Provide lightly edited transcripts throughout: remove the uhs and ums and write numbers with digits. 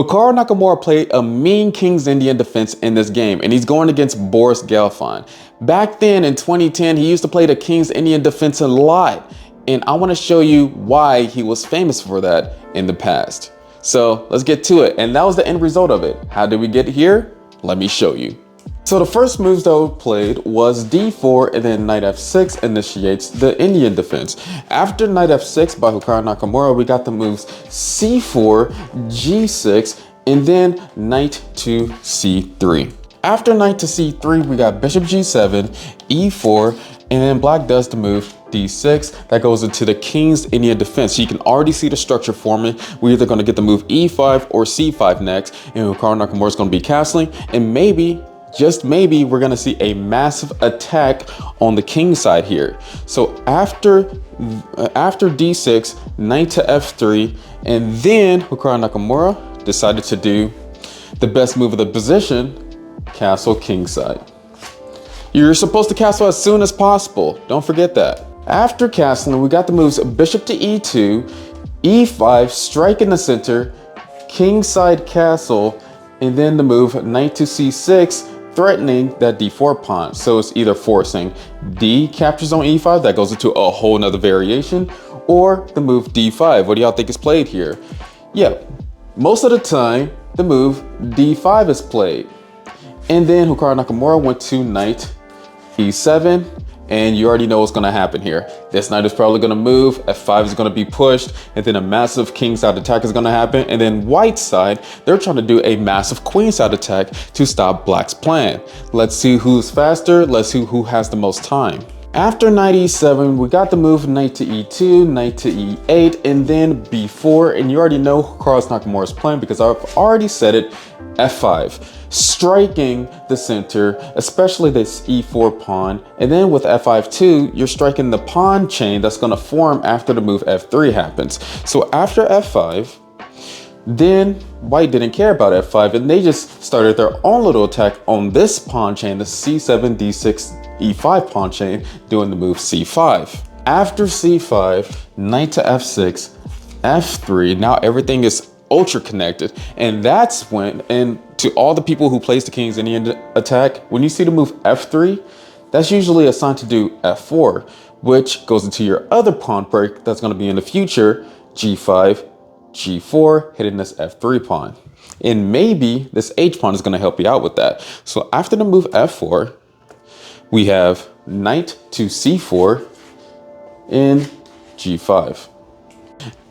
Hikaru Nakamura played a mean King's Indian defense in this game, and he's going against Boris Gelfand. Back then in 2010, he used to play the King's Indian defense a lot, and I want to show you why he was famous for that in the past. So let's get to it, and that was the end result of it. How did we get here? Let me show you. So the first moves that we played was d4, and then knight f6 initiates the Indian defense. After knight f6 by Hikaru Nakamura, we got the moves c4, g6, and then knight to c3. After knight to c3, we got bishop g7, e4, and then black does the move d6. That goes into the King's Indian defense. So you can already see the structure forming. We're either going to get the move e5 or c5 next, and Hikaru Nakamura is going to be castling, and maybe, just maybe, we're gonna see a massive attack on the king side here. So after d6, knight to f3, and then Hikaru Nakamura decided to do the best move of the position, castle king side. You're supposed to castle as soon as possible. Don't forget that. After castling, we got the moves bishop to e2, e5, strike in the center, king side castle, and then the move knight to c6, threatening that d4 pawn. So it's either forcing d captures on e5, that goes into a whole nother variation, or the move d5. What do y'all think is played here? Yeah, most of the time the move d5 is played. And then Hikaru Nakamura went to knight e7, and you already know what's going to happen here. This knight is probably going to move, f5 is going to be pushed, and then a massive kingside attack is going to happen. And then white side, they're trying to do a massive queenside attack to stop black's plan. Let's see who's faster. Let's see who has the most time. After knight e7, we got the move knight to e2, knight to e8, and then b4. And you already know Hikaru Nakamura's plan because I've already said it, f5. Striking the center, especially this e4 pawn. And then with f5 too, you're striking the pawn chain that's going to form after the move f3 happens. So after f5, then white didn't care about f5, and they just started their own little attack on this pawn chain, the c7, d6, e5 pawn chain, doing the move c5. After c5, knight to f6, f3. Now everything is ultra connected, and that's when, and to all the people who plays the King's Indian attack, when you see the move f3, that's usually assigned to do f4, which goes into your other pawn break that's going to be in the future, g5, g4, hitting this f3 pawn. And maybe this h pawn is going to help you out with that. So after the move f4, we have knight to c4 and g5.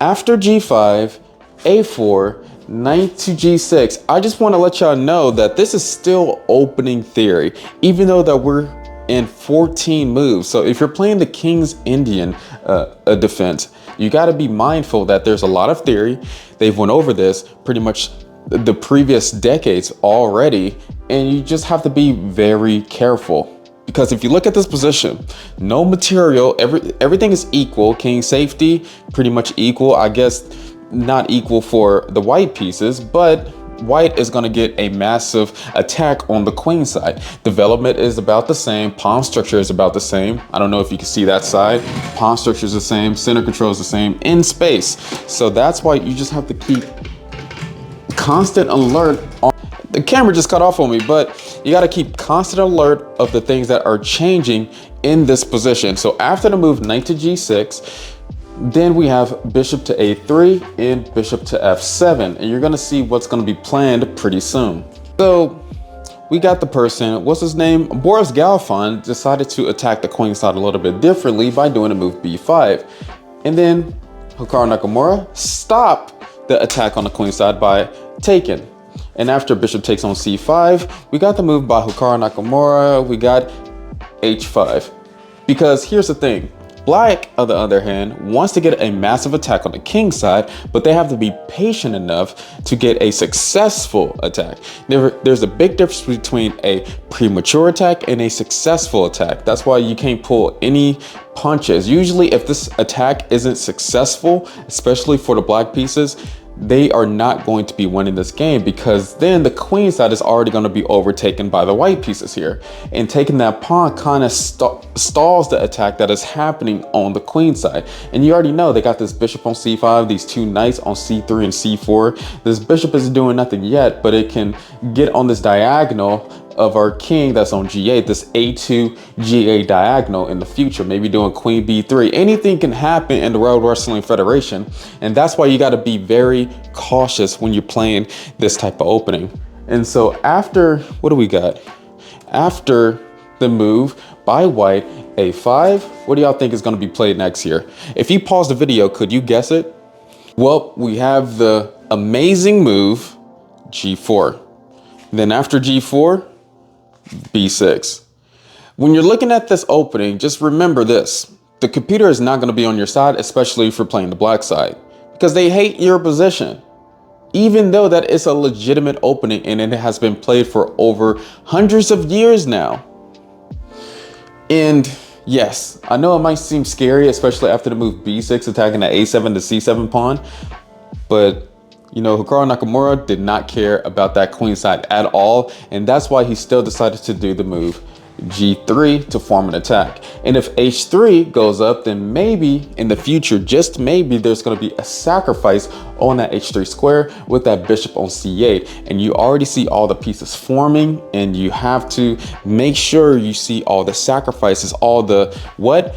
After g5, a4, knight to g6. I just want to let y'all know that this is still opening theory, even though that we're in 14 moves. So if you're playing the King's Indian defense, you got to be mindful that there's a lot of theory. They've went over this pretty much the previous decades already, and you just have to be very careful. Because if you look at this position, no material, everything is equal. King safety, pretty much equal. I guess not equal for the white pieces, but white is going to get a massive attack on the queen side. Development is about the same. Pawn structure is about the same. I don't know if you can see that side. Pawn structure is the same. Center control is the same in space. So that's why you just have to keep constant alert on. The camera just cut off on me, but you got to keep constant alert of the things that are changing in this position. So after the move knight to g6, then we have bishop to a3 and bishop to f7, and you're going to see what's going to be planned pretty soon. So we got the person, what's his name? Boris Gelfand decided to attack the queen side a little bit differently by doing a move b5. And then Hikaru Nakamura stopped the attack on the queen side by taking. And after bishop takes on c5, we got the move by Hikaru Nakamura, we got h5. Because here's the thing. Black, on the other hand, wants to get a massive attack on the king side, but they have to be patient enough to get a successful attack. There's a big difference between a premature attack and a successful attack. That's why you can't pull any punches. Usually, if this attack isn't successful, especially for the black pieces, they are not going to be winning this game, because then the queen side is already going to be overtaken by the white pieces here. And taking that pawn kind of stalls the attack that is happening on the queen side. And you already know they got this bishop on c5, these two knights on c3 and c4. This bishop is doing nothing yet, but it can get on this diagonal of our king that's on g8, this a2 g8 diagonal in the future, maybe doing queen b3. Anything can happen in the World Wrestling Federation, and that's why you got to be very cautious when you're playing this type of opening. And so after, what do we got? After the move by white, a5, what do y'all think is going to be played next here? If you pause the video, could you guess it? Well, we have the amazing move g4. Then after g4, b6. When you're looking at this opening, just remember this: the computer is not going to be on your side, especially if you're playing the black side, because they hate your position, even though that is a legitimate opening and it has been played for over hundreds of years now. And yes, I know it might seem scary, especially after the move b6, attacking the a7 to c7 pawn, but you know, Hikaru Nakamura did not care about that queen side at all, and that's why he still decided to do the move g3 to form an attack. And if h3 goes up, then maybe in the future, just maybe, there's going to be a sacrifice on that h3 square with that bishop on c8. And you already see all the pieces forming, and you have to make sure you see all the sacrifices, all the what?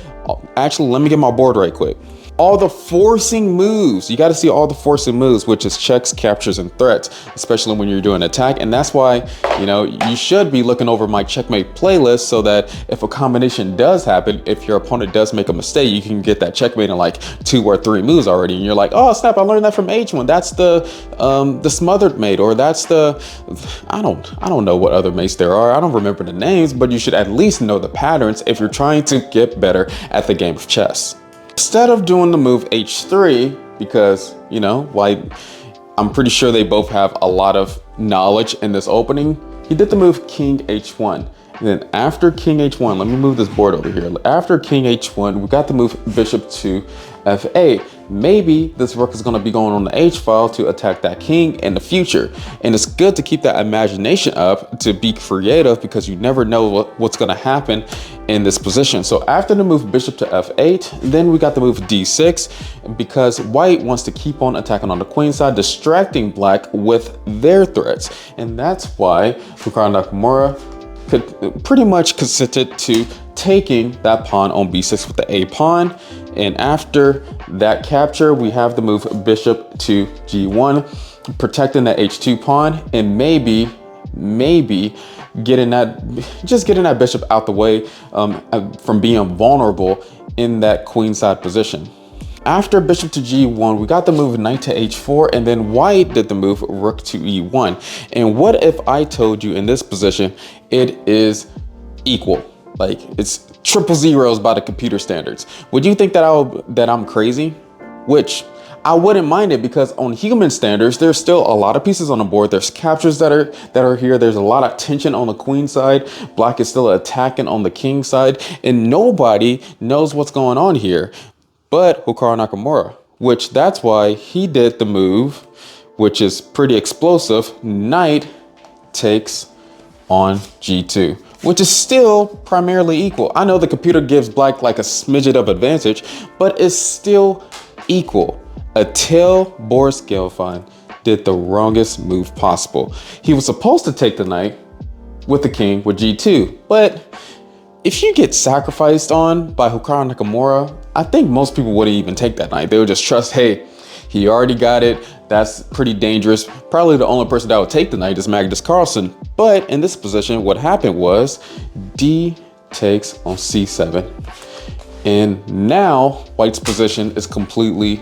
Actually, let me get my board right quick. All the forcing moves. You got to see all the forcing moves, which is checks, captures, and threats, especially when you're doing attack. And that's why, you know, you should be looking over my checkmate playlist, so that if a combination does happen, if your opponent does make a mistake, you can get that checkmate in like 2 or 3 moves already. And you're like, oh snap, I learned that from H1. That's the smothered mate, or that's the, I don't know what other mates there are. I don't remember the names, but you should at least know the patterns if you're trying to get better at the game of chess. Instead of doing the move h3, because, you know, white, I'm pretty sure they both have a lot of knowledge in this opening, he did the move king h1. And then after king h1, let me move this board over here. After king h1, we got the move bishop to f8. Maybe this rook is going to be going on the h file to attack that king in the future. And it's good to keep that imagination up, to be creative, because you never know what's going to happen in this position. So after the move bishop to f8, then we got the move d6, because white wants to keep on attacking on the queen side, distracting black with their threats. And that's why Hikaru Nakamura pretty much consented to taking that pawn on b6 with the a pawn. And after that capture, we have the move bishop to g1, protecting the h2 pawn, and maybe getting that bishop out the way from being vulnerable in that queenside position. After bishop to g1, we got the move knight to h4, and then white did the move rook to e1. And what if I told you in this position it is equal? Like, it's triple zeros by the computer standards. Would you think that I'm crazy? Which I wouldn't mind it, because on human standards, there's still a lot of pieces on the board. There's captures that are here. There's a lot of tension on the queen side. Black is still attacking on the king side, and nobody knows what's going on here but Hikaru Nakamura, which that's why he did the move, which is pretty explosive. Knight takes on g2, which is still primarily equal. I know the computer gives black like a smidget of advantage, but it's still equal. Until Boris Gelfand did the wrongest move possible. He was supposed to take the knight with the king with g2, but if you get sacrificed on by Hikaru Nakamura, I think most people wouldn't even take that knight. They would just trust, hey, he already got it. That's pretty dangerous. Probably the only person that would take the knight is Magnus Carlsen. But in this position, what happened was D takes on c7. And now white's position is completely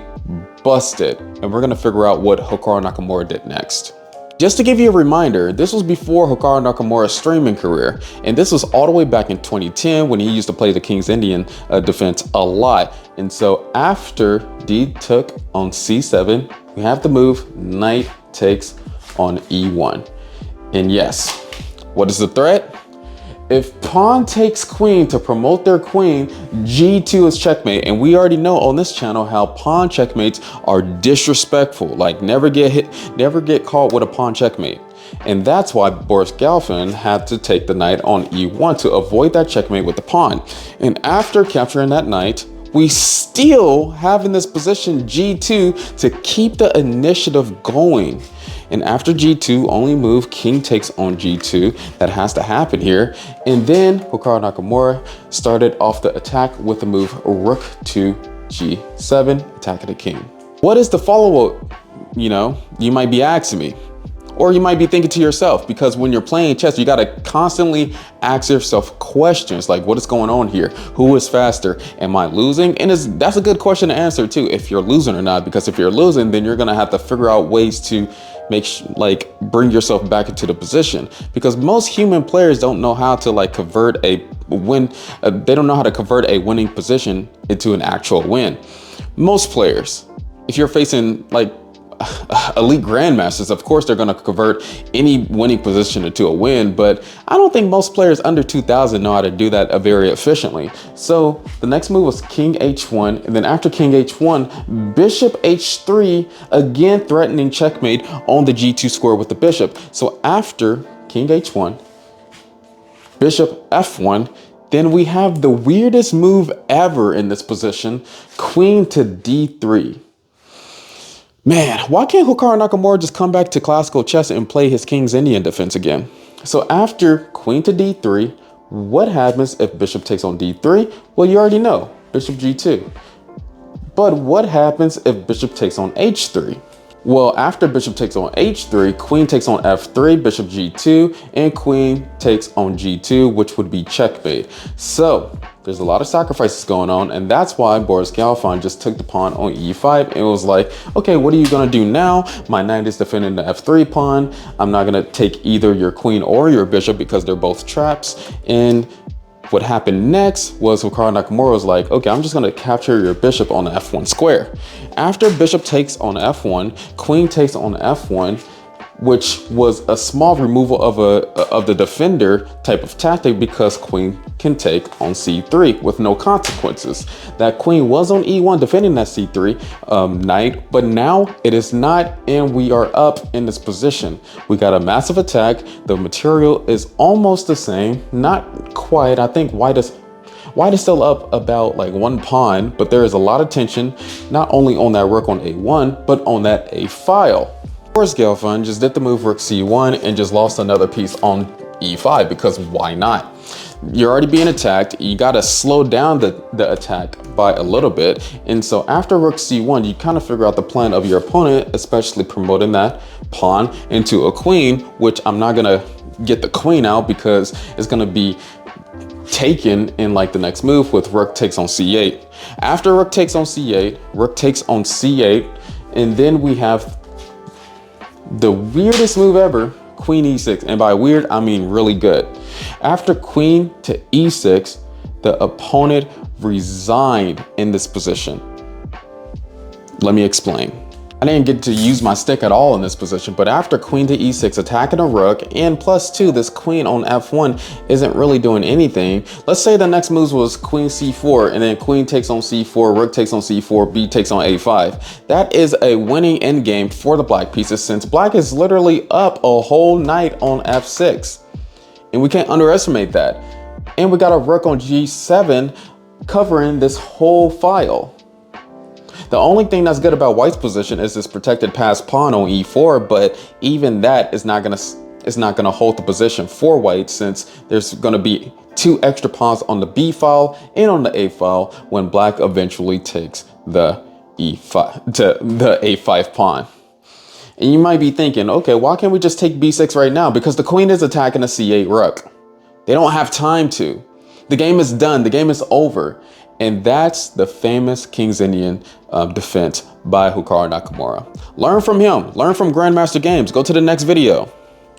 busted. And we're gonna figure out what Hikaru Nakamura did next. Just to give you a reminder, this was before Hikaru Nakamura's streaming career, and this was all the way back in 2010 when he used to play the King's Indian defense a lot. And so after D took on c7, we have the move knight takes on e1. And yes, what is the threat? if pawn takes queen to promote their queen, g2 is checkmate. And we already know on this channel how pawn checkmates are disrespectful. Like never get caught with a pawn checkmate. And that's why Boris Gelfand had to take the knight on e1 to avoid that checkmate with the pawn. And after capturing that knight, we still have in this position g2 to keep the initiative going. And after g2, only move king takes on g2. That has to happen here. And then Hikaru Nakamura started off the attack with the move rook to g7, attacking the king. What is the follow-up? You might be asking me. Or you might be thinking to yourself, because when you're playing chess, you got to constantly ask yourself questions like, what is going on here? Who is faster? Am I losing? And that's a good question to answer too, if you're losing or not, because if you're losing, then you're going to have to figure out ways to bring yourself back into the position, because most human players don't know how to convert a win. They don't know how to convert a winning position into an actual win. Most players, if you're facing elite grandmasters, of course they're going to convert any winning position into a win, but I don't think most players under 2000 know how to do that very efficiently. So the next move was king h1, and then after king h1, bishop h3, again threatening checkmate on the g2 square with the bishop. So after king h1, bishop f1, then we have the weirdest move ever in this position, queen to d3. Man, why can't Hikaru Nakamura just come back to classical chess and play his King's Indian defense again? So after queen to d3, what happens if bishop takes on d3? Well, you already know, bishop g2. But what happens if bishop takes on h3? Well, after bishop takes on h3, queen takes on f3, bishop g2, and queen takes on g2, which would be checkmate. So there's a lot of sacrifices going on, and that's why Boris Gelfand just took the pawn on e5 and was like, okay, what are you gonna do now? My knight is defending the f3 pawn. I'm not gonna take either your queen or your bishop because they're both traps. And what happened next was Hikaru Nakamura was like, okay, I'm just gonna capture your bishop on the f1 square. After bishop takes on f1, queen takes on f1, which was a small removal of the defender type of tactic, because queen can take on c3 with no consequences. That queen was on e1 defending that c3 knight, but now it is not, and we are up in this position. We got a massive attack. The material is almost the same, not quite. I think white is still up about one pawn, but there is a lot of tension, not only on that rook on a1, but on that a file. Boris Gelfand just did the move rook c1 and just lost another piece on e5, because why not? You're already being attacked. You got to slow down the attack by a little bit. And so after rook c1, you kind of figure out the plan of your opponent, especially promoting that pawn into a queen, which I'm not going to get the queen out because it's going to be taken in the next move with rook takes on c8. After rook takes on c8, rook takes on c8, and then we have the weirdest move ever, queen e6. And by weird, I mean really good. After queen to e6, the opponent resigned in this position. Let me explain. I didn't get to use my stick at all in this position, but after queen to e6, attacking a rook, and +2, this queen on f1 isn't really doing anything. Let's say the next move was queen c4, and then queen takes on c4, rook takes on c4, b takes on a5. That is a winning endgame for the black pieces, since black is literally up a whole knight on f6. And we can't underestimate that. And we got a rook on g7 covering this whole file. The only thing that's good about white's position is this protected passed pawn on e4, but even that is not gonna hold the position for white, since there's gonna be 2 extra pawns on the b file and on the a file when black eventually takes the a5 pawn. And you might be thinking, okay, why can't we just take b6 right now? Because the queen is attacking the c8 rook. They don't have time to. The game is done. The game is over. And that's the famous King's Indian defense by Hikaru Nakamura. Learn from him. Learn from Grandmaster Games. Go to the next video.